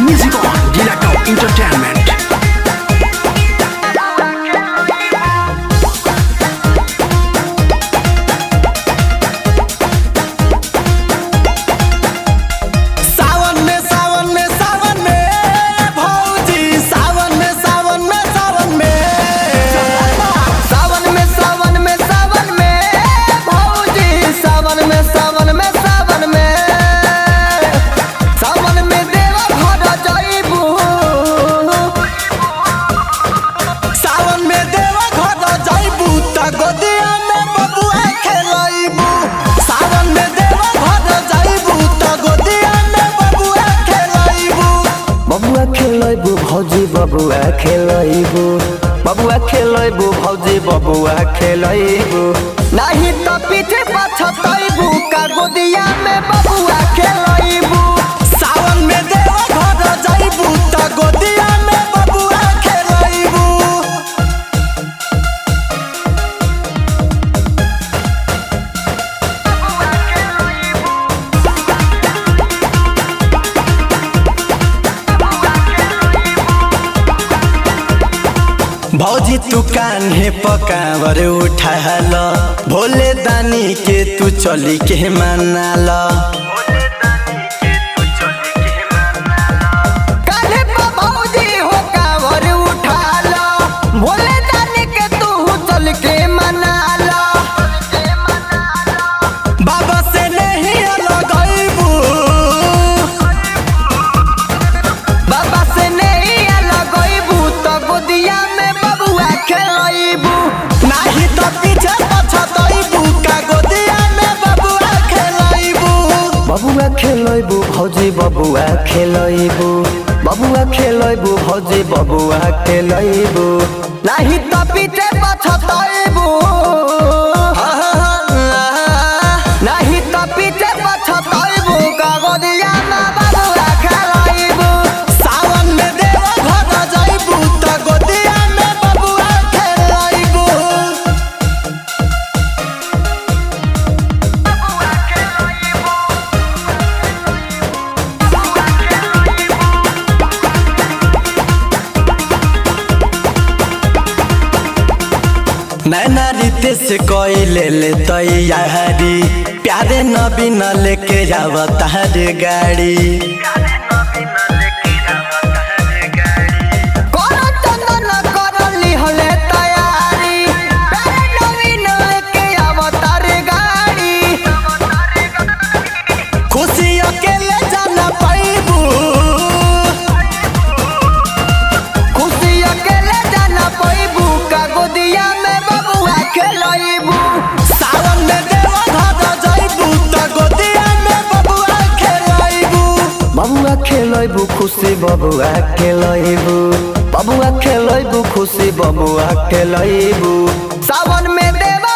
Music on Dilato Entertainment. भौजी बबुआ खेलैबू बबुआ खेलैबू भौजी बबुआ खेलैबू नहीं तो पीछे पछतैबू का गोदिया में बबुआ खेलैबू सावन में देवा घर जाइबू त गोदिया में बबुआ खेलैबू भौजी तू कान्हे पकावर उठाल भोले दानी के तू चली के मनाल कान्हे पर भौजी हो कावर उठाल भोले दानी के तू चल के मनाल बाबा से नहीं लगैबू बाबा से नहीं लगैबू तो गोदिया में बबुआ खेलैबू नहीं तो पीछे पछतैबू का गोदिया में बबुआ खेलैबू बबुआ खेलैबू भौजी बबुआ खेलैबू बबुआ खेलैबू भौजी बबुआ खेलैबू नहीं तो पीछे पछतैबू नहीं तो पीछे पछतैबू का गोदिया में बबुआ खेलैबू सावन में देवा घर जाइबू त गोदिया में बबुआ खेलैबू नैना रीते से कोई ले ले तैयारी प्यारे नबी न लेके आवता रे गाड़ी कोनो चंदन करली हले तैयारी प्यारे नवीन लेके आवतार गाड़ी खुशी अकेले जाना पाइबू खुशी अकेले जाना पैबू का गोदिया में बबुआ खेलैबू सावन में देवा घर जाइबू त गोदिया में बबुआ खेलैबू बबुआ खेलैबू खुशी बबुआ खेलैबू बबुआ खेलैबू खुशी बबुआ खेलैबू सावन में देवा